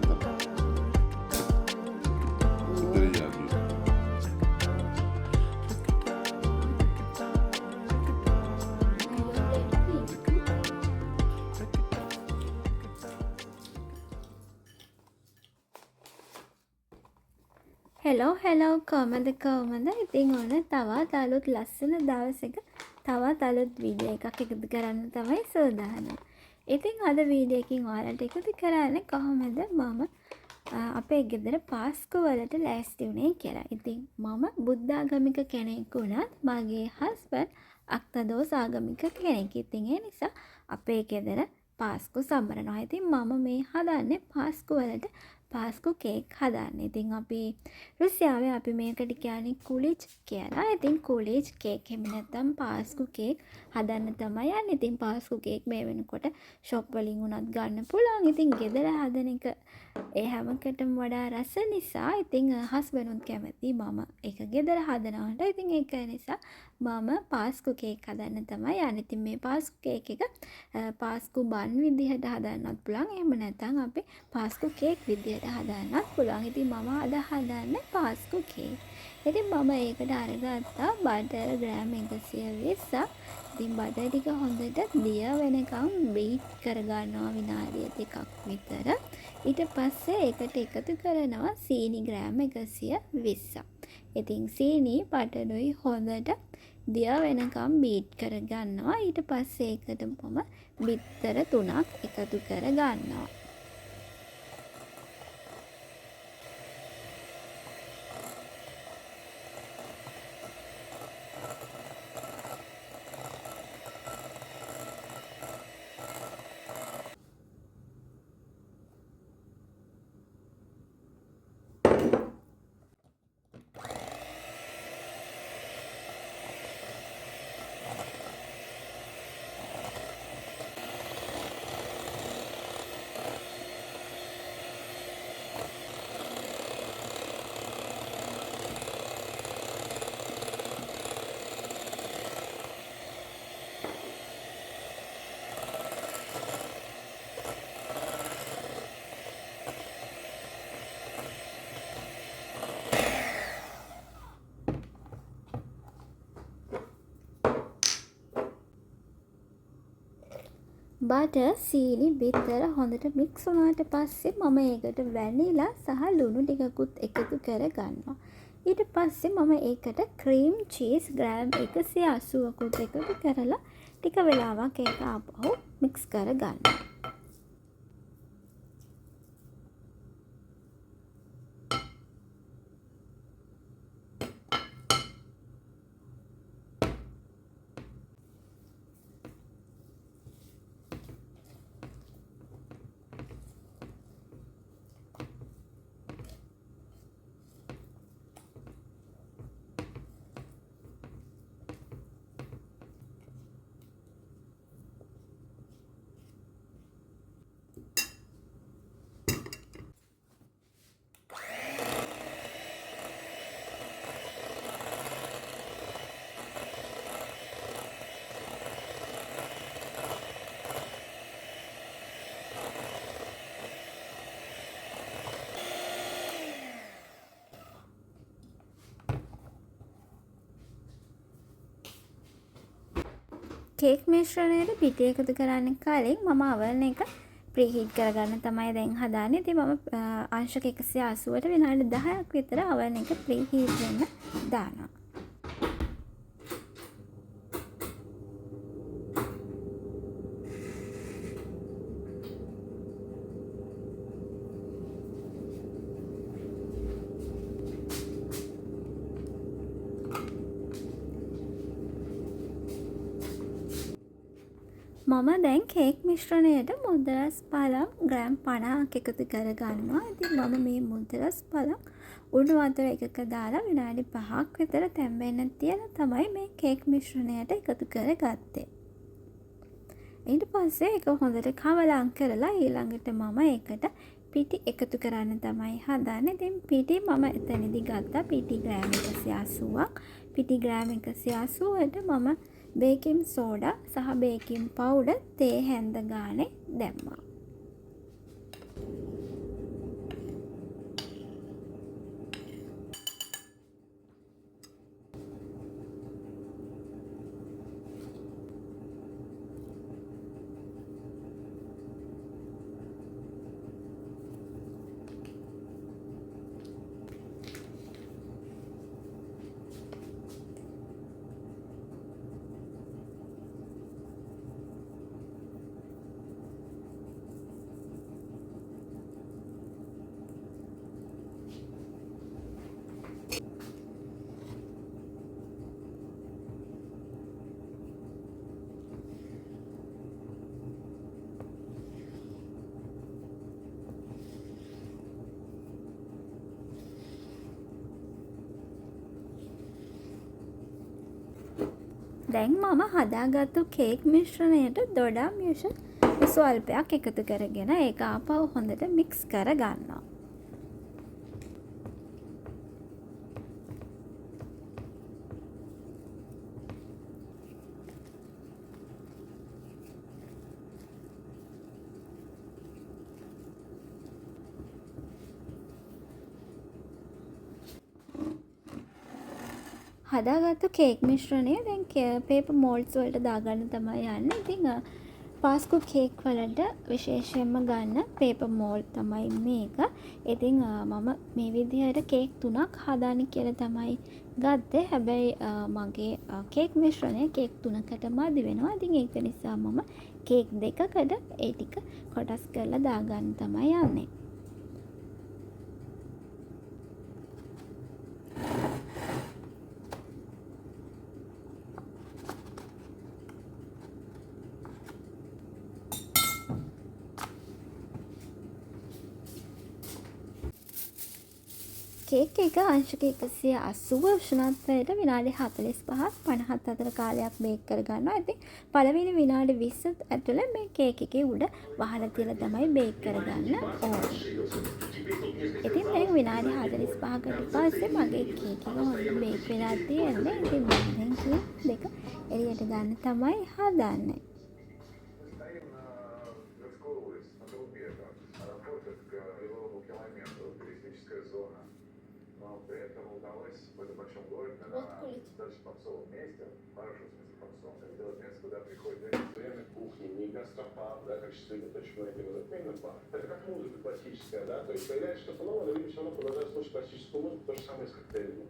තමයි. සුන්දරී ආදී. හෙලෝ කොහමද ඉතින් ඕන තවත් අලුත් ලස්සන දවසක තවත් අලුත් වීඩියෝ එකක් එකතු කරන්න තමයි සූදානම්. ඉතින් අද වීඩියෝ එකකින් ඔයාලට එකතු කරන්නේ කොහොමද මම අපේ ගෙදර පාස්කු වලට ලෑස්ති වුණේ කියලා. ඉතින් මම බුද්ධ ආගමික කෙනෙක් වුණත් මගේ හස්බන්ඩ් අක්තදෝස් ආගමික කෙනෙක්. ඉතින් ඒ නිසා අපේ ගෙදර පාස්කු සමරනවා. ඉතින් මම මේ හදන්නේ පාස්කු වලට පාස්කු කේක් හදන්න. ඉතින් අපි රුසියාවේ අපි මේකට කියන්නේ කුලිච් කියලා. ඉතින් කුලිච් කේක් එහෙම නැත්නම් පාස්කු කේක් හදන්න තමයි යන්නේ. ඉතින් පාස්කු කේක් මේ වෙනකොට ෂොප් වලින් උනත් ගන්න පුළුවන්. ඉතින් ගෙදර හදන එක ඒ හැමකටම වඩා රස නිසා ඉතින් හස්බන්ඩ් කැමති මම ඒක ගෙදර හදනවට. ඉතින් ඒක නිසා මම පාස්කු කේක් හදන්න තමයි යන්නේ. ඉතින් මේ පාස්කු කේක් එක පාස්කු බන් විදිහට හදන්නත් පුළුවන්. එහෙම නැත්නම් අපි පාස්කු කේක් විදිහට හදන්නත් පුළුවන්. ඉතින් මම අද හදන්නේ පාස්කු කේක්. ඉතින් මම ඒකට අරගත්තා බටර් ග්‍රෑම් 120ක්. ඉතින් බටර් ටික හොඳට දිය වෙනකම් බීට් කරගන්නවා විනාඩිය 2ක් විතර. ඊට පස්සේ ඒකට එකතු කරනවා සීනි ග්‍රෑම් 120ක්. ඉතින් සීනි බටරුයි හොඳට දිය වෙනකම් බීට් කරගන්නවා. ඊට පස්සේ ඒකට මම බිත්තර 3ක් එකතු කරගන්නවා. බටර් සීනි බිත්තර හොඳට මික්ස් වුණාට පස්සේ මම ඒකට වැනිලා සහ ලුණු ටිකකුත් එකතු කරගන්නවා. ඊට පස්සේ මම ඒකට ක්‍රීම් චීස් ග්‍රෑම් 180කුත් එකතු කරලා ටික වෙලාවක් ඒක ආපහු මික්ස් කරගන්නවා. කේක් මිශ්‍රණයට පිටි එකතු කරන්න කලින් මම අවර්න එක ප්‍රීහීට් කරගන්න තමයි දැන් හදාන්නේ. ඉතින් මම අංශක 180ට විනාඩි 10ක් විතර අවර්න එක ප්‍රීහීට් වෙන්න දානවා. මම දැන් කේක් මිශ්‍රණයට මුද්දරස් පළම් ග්‍රෑම් 50ක් එකතු කරගන්නවා. ඉතින් මම මේ මුද්දරස් පළම් උණු වතුර එකක දාලා විනාඩි 5ක් විතර තැම්බෙන්න තියලා තමයි මේ කේක් මිශ්‍රණයට එකතු කරගත්තේ. ඊට පස්සේ ඒක හොඳට කවලම් කරලා ඊළඟට මම ඒකට පිටි එකතු කරන්න තමයි හදන්නේ. ඉතින් පිටි මම එතනදී ගත්තා පිටි ග්‍රෑම් 180ක්. පිටි ග්‍රෑම් 180ට මම බේකින් සෝඩා සහ බේකින් පවුඩර් තේ හැන්ද ගානේ දැම්මා. දැන් මම හදාගත්තු කේක් මිශ්‍රණයට දොඩම් යුෂ ස්වල්පයක් එකතු කරගෙන ඒක ආපහු හොඳට මික්ස් කර ගන්නවා. හදාගත්තු කේක් මිශ්‍රණය දැන් පේපර් මෝල්ඩ්ස් වලට දාගන්න තමයි යන්නේ. ඉතින් පාස්කු කේක් වලට විශේෂයෙන්ම ගන්න පේපර් මෝල්ඩ් තමයි මේක. ඉතින් මම මේ විදිහට කේක් 3ක් හදාන්න කියලා තමයි ගත්තේ. හැබැයි මගේ කේක් මිශ්‍රණය කේක් 3කට මදි වෙනවා. ඉතින් ඒක නිසා මම කේක් 2කට ඒ ටික කොටස් කරලා දාගන්න තමයි යන්නේ. කේක් එක අංශක 180 උෂ්ණත්වයට විනාඩි 45ක් 50ත් අතර කාලයක් බේක් කරගන්නවා. ඉතින් පළවෙනි විනාඩි 20 ඇතුළේ මේ කේක් එකේ උඩ වහලා තියලා තමයි බේක් කරගන්න ඕනේ. ඉතින් දැන් විනාඩි 45කට පස්සේ මගේ කේක් එක හොඳට බේක් වෙලා තියෙන්නේ. ඉතින් මම දැන් කේක් දෙක එළියට ගන්න තමයි හදන්නේ. Кухни, не гастропаб, да, как сейчас любят очень многие называют, но именно бар. Это как музыка классическая, да, то есть появляется что-то новое, но люди все равно продолжают слушать классическую музыку, то же самое с коктейлями.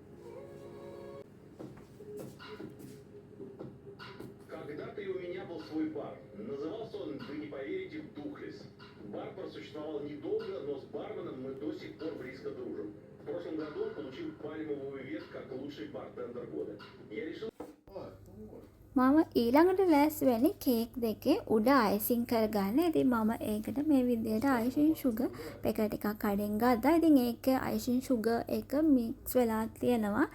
Когда-то и у меня был свой бар. Назывался он, вы не поверите, Духлес. Бар просуществовал недолго, но с барменом мы до сих пор близко дружим. В прошлом году он получил пальмовую ветвь как лучший бартендер года. Я решил... මම ඊළඟට ලෑස්ති වෙන්නේ කේක් දෙකේ උඩ අයිසිං කරගන්න. ඉතින් මම ඒකට මේ විදිහට අයිසිං සුගර් පැකට් එකක් කඩෙන් ගත්තා. ඉතින් ඒක අයිසිං සුගර් එක මික්ස් වෙලා තියෙනවා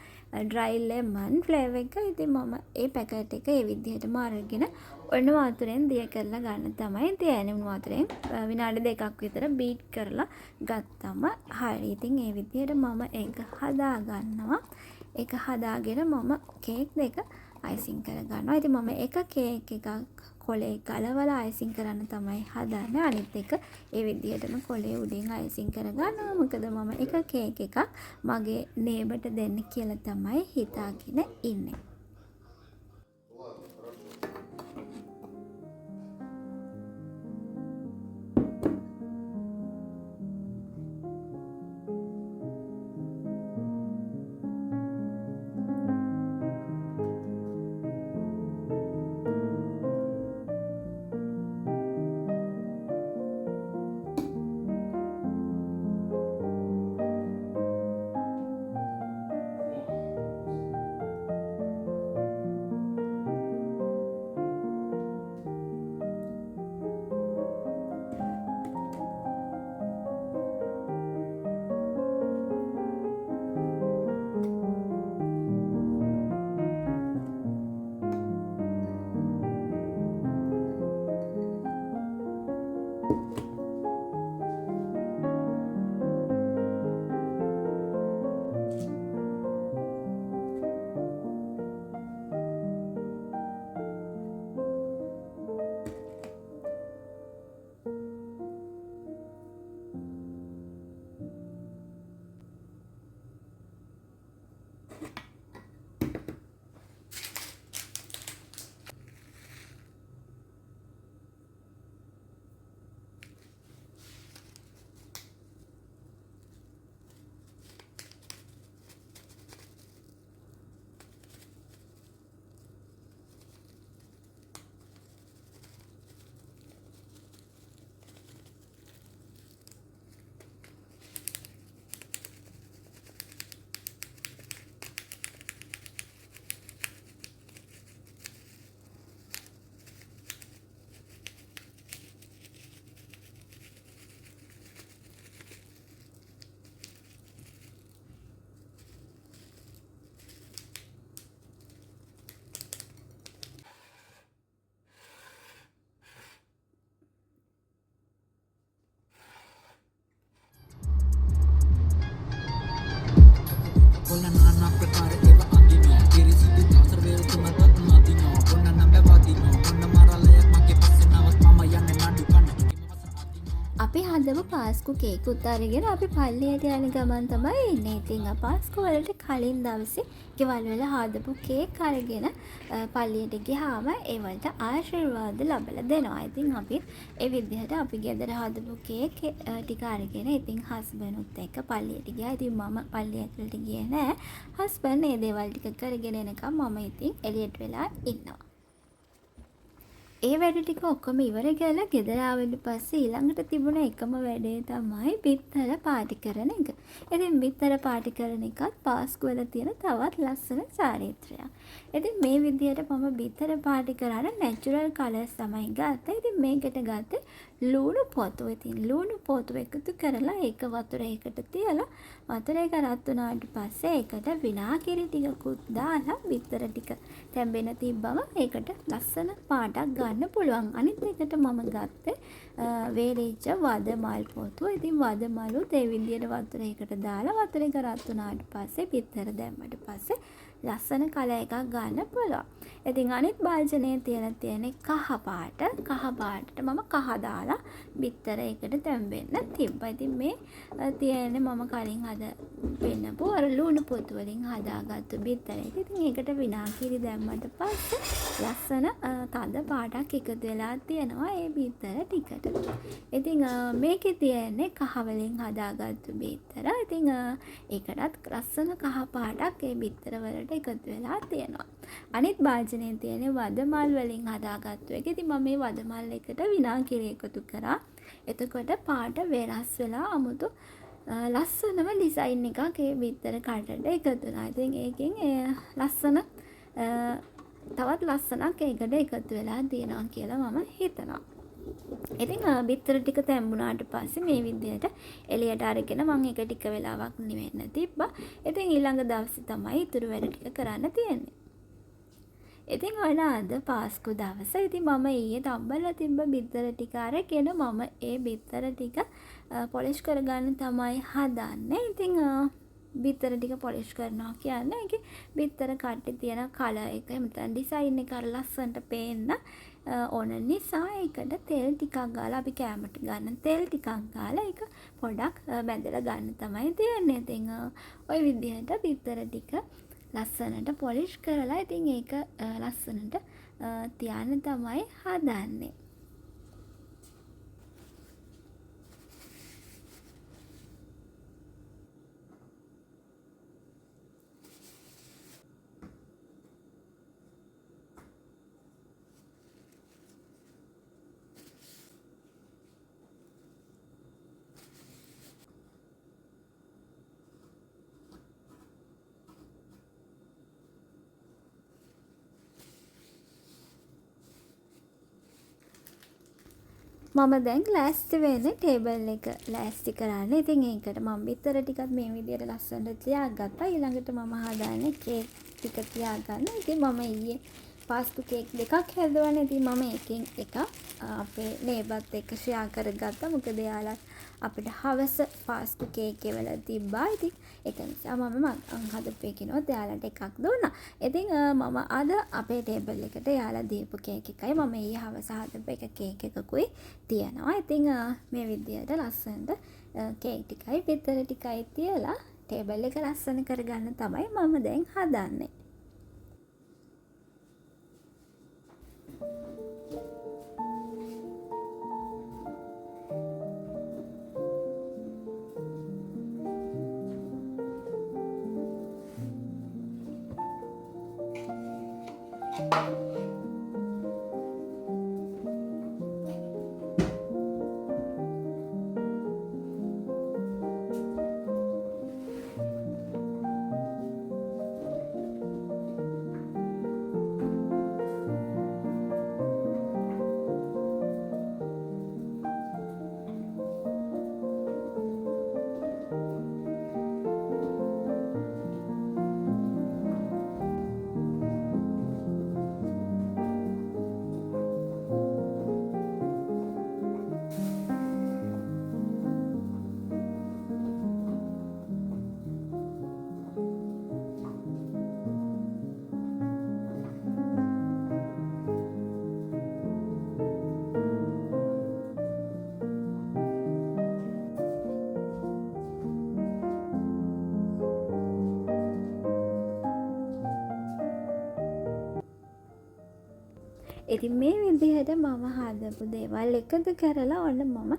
ඩ්‍රයි ලෙමන් ෆ්ලේවර් එක. ඉතින් මම ඒ පැකට් එක ඒ විදිහටම අරගෙන ඔන්න වතුරෙන් දිය කරලා ගන්න තමයි තියන්නේ. වතුරෙන් විනාඩි 2ක් විතර බීට් කරලා ගත්තම හරි. ඉතින් ඒ විදිහට මම ඒක හදා ගන්නවා. ඒක හදාගෙන මම කේක් දෙක අයිසිං කරගන්නවා. ඉතින් මම එක කේක් එකක් කොලේ ගලවලා අයිසිං කරන්න තමයි හදන්නේ. අනිත් එක ඒ විදිහටම කොලේ උඩින් අයිසිං කරගන්නවා. මොකද මම එක කේක් එකක් මගේ නේබර්ට දෙන්න කියලා තමයි හිතාගෙන ඉන්නේ. ඔන්න নানা ප්‍රකාර ඒව අඳිනවා පිරිසිදු දාසර වේරුතුම තත් නදිනවා ඔන්න නම්බ වදිනවා ඔන්න මරලයක් මගේ පස්සේ නවත් මම යන්නේ නඩු කන්න අපි හදපු පාස්කු කේකුත් අරගෙන අපි පල්ලියට යන ගමන් තමයි ඉන්නේ. ඉතින් පාස්කු වලට කලින් දවසේ ගෙවල් වල හදපු කේක් අරගෙන පල්ලියට ගියාම ඒ වලට ආශිර්වාද ලබලා දෙනවා. ඉතින් අපි ඒ විදිහට අපි ගෙදර හදපු කේක් ටික අරගෙන ඉතින් හස්බන්ඩ්ුත් එක්ක පල්ලියට ගියා. ඉතින් මම පල්ලිය ඇතුළට ගියේ නෑ. හස්බන්ඩ් මේ දේවල් ටික කරගෙන එනකම් මම ඉතින් එළියට වෙලා ඉන්නවා. ඒ වැඩ ටික ඔක්කොම ඉවර කරලා ගෙදර ආවට පස්සේ ඊළඟට තිබුණ එකම වැඩේ තමයි බිත්තර පාටි කරන එක. ඉතින් බිත්තර පාටි කරන එකත් පාස්කු වල තියෙන තවත් ලස්සන චාරිත්‍රයක්. ඉතින් මේ විදිහට මම බිත්තර පාටි කරාට නැචරල් කලර්ස් තමයි ගත්තේ. ඉතින් මේකට ගත්තේ ලුණු පොතු. ඉතින් ලුණු පොතු එකතු කරලා ඒක වතුර එකට තියලා වතුර එක රත් වුණාට පස්සේ ඒකට විනාගිරි ටිකකුත් දාලා බිත්තර ටික තැම්බෙන තිබ්බම ඒකට ලස්සන පාටක් ගන්න පුළුවන්. අනිත් එකට මම ගත්තේ වේලිච්ච වද මල් පොතු. ඉතින් වද මලුත් ඒ විදිහට වතුර එකට දාලා වතුර එක රත් වුණාට පස්සේ බිත්තර දැම්මට පස්සේ ලස්සන කලර් එකක් ගන්න පුළුවන්. ඉතින් අනිත් භාජනයේ තියෙන්නේ කහ පාට. කහ පාටට මම කහ දාලා බිත්තර එකට තැම්බෙන්න තිබ්බා. ඉතින් මේ තියෙන්නේ මම කලින් පෙන්නපු අර ලුණු පොතු වලින් හදාගත්තු බිත්තර එක. ඉතින් ඒකට විනාගිරි දැම්මට පස්සේ ලස්සන තද පාටක් එකතු වෙලා තියෙනවා ඒ බිත්තර ටිකට. ඉතින් මේකේ තියෙන්නේ කහ වලින් හදාගත්තු බිත්තර. ඉතින් ඒකටත් ලස්සන කහ පාටක් ඒ බිත්තර වලට එකතු වෙලා තියෙනවා. අනිත් භාජනයේ තියෙන්නේ වදමල් වලින් හදාගත්තු එක. ඉතින් මම මේ වදමල් එකට විනාගිරි එකතු කරා. එතකොට පාට වෙනස් වෙලා 아무තු ලස්සනම ඩිසයින් එකක් ඒ බිත්තර කටට එකතු වුණා. ඉතින් ඒකෙන් ලස්සන තවත් ලස්සනක් ඒකට එකතු වෙලා තියෙනවා කියලා මම හිතනවා. ඉතින් බිත්තර ටික තැම්බුණාට පස්සේ මේ විදිහට එළියට අරගෙන මම ඒක ටික වෙලාවක් නිවෙන්න තිබ්බා. ඉතින් ඊළඟ දවසේ තමයි ඉතුරු වැඩ ටික කරන්න තියෙන්නේ. ඉතින් ඔන්න අද පාස්කු දවස. ඉතින් මම ඊයේ තම්බලා තිබ්බ බිත්තර ටික අරගෙන මම ඒ බිත්තර ටික පොලිෂ් කරගන්න තමයි හදන්නේ. ඉතින් බිත්තර ටික පොලිෂ් කරනවා කියන්නේ ඒකේ බිත්තර කට්ටි තියෙන කලර් එක එහෙම නැත්නම් ඩිසයින් එක අර ලස්සනට පේන්න ඕන නිසා ඒකට තෙල් ටිකක් ගාලා අපි කැමට ගන්න තෙල් ටිකක් ගාලා ඒක පොඩක් බැඳලා ගන්න තමයි තියෙන්නේ. ඉතින් ওই විදිහට බිත්තර ටික ලස්සනට පොලිෂ් කරලා ඉතින් ඒක ලස්සනට තියන්න තමයි හදන්නේ. මම දැන් ලෑස්ති වෙන්නේ ටේබල් එක ලෑස්ති කරන්න. ඉතින් ඒකට මම බිත්තර ටිකත් මේ විදිහට ලස්සනට තියාගත්තා. ඊළඟට මම හදාන්නේ කේක් ටික තියාගන්න. ඉතින් මම ඊයේ පාස්කු කේක් දෙකක් හැදුවානේ. ඉතින් මම එකෙන් එකක් අපේ නේබර්ත් එක්ක ෂෙයා කරගත්තා. මොකද එයාලා අපිට හවස පාස්කු කේක් එකවල තිබ්බා. ඉතින් ඒක නිසා මම හදපු එකනොත් එයාලට එකක් දුන්නා. ඉතින් මම අද අපේ ටේබල් එකට එයාලා දීපු කේක් එකයි මම ඊයේ හවස හදපු එක කේක් එකකුයි තියෙනවා. ඉතින් මේ විදිහට ලස්සනට කේක් ටිකයි බිත්තර ටිකයි තියලා ටේබල් එක ලස්සන කරගන්න තමයි මම දැන් හදන්නේ. ඉතින් මේ විදිහට මම හදපු දේවල් එකතු කරලා ඔන්න මම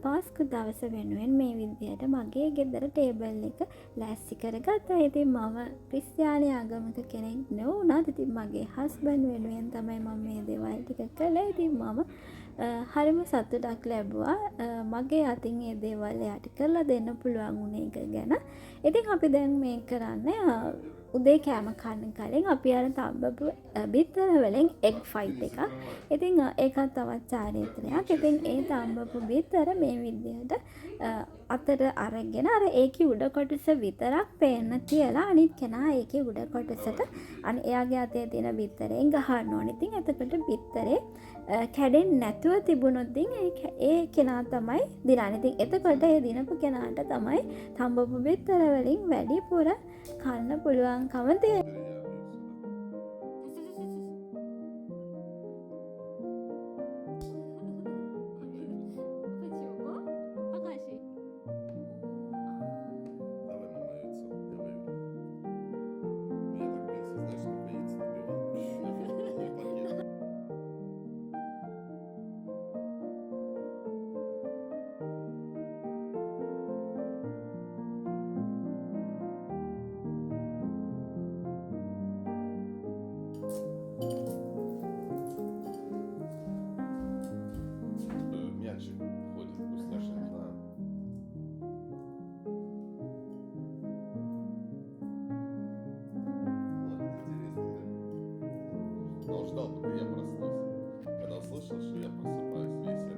පාස්කු දවස වෙනුවෙන් මේ විදිහට මගේ ගෙදර ටේබල් එක ලෑස්ති කරගත්තා. ඉතින් මම ක්‍රිස්තියානි ආගමික කෙනෙක් නොවුණත් ඉතින් මගේ හස්බන්ඩ් වෙනුවෙන් තමයි මම මේ දේවල් ටික කළේ. ඉතින් මම හරිම සතුටක් ලැබුවා මගේ අතින් ඒ දේවල් එයාට කරලා දෙන්න පුළුවන් වුණ එක ගැන. ඉතින් අපි දැන් මේ කරන්නේ උදේ කෑම කන්න කලින් අපි අර තම්බපු බිත්තර වලින් එග් ෆයිට් එකක්. ඉතින් ඒකත් තවත් චාරිත්‍රයක්. ඉතින් ඒ තම්බපු බිත්තර මේ විදිහට අතට අරගෙන අර ඒකේ උඩ කොටස විතරක් පේන්න තියලා අනිත් කෙනා ඒකේ උඩ කොටසට එයාගේ අතේ තියෙන බිත්තරෙන් ගහන්න ඕනේ. ඉතින් එතකොට බිත්තරේ කැඩෙන්නේ නැතුව තිබුණොත් ඒ කෙනා තමයි දිනන්නේ. ඉතින් එතකොට ඒ දිනපු කෙනාට තමයි තම්බපු බිත්තර වලින් වැඩිපුර කන්න පුළුවන්කම තියෙන්නේ. Мячик ходит вкусняшек, да. Вот, интересно, да? Он ждал, пока я проснусь. Когда услышал, что я просыпаюсь, весь это.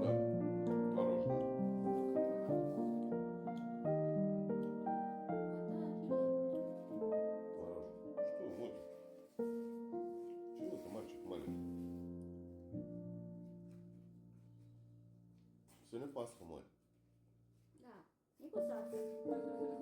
Да, мороженое. Мороженое. Что, вот. Чего ты, мальчик маленький? Сегодня Пасха, мой. Да, не кусаться.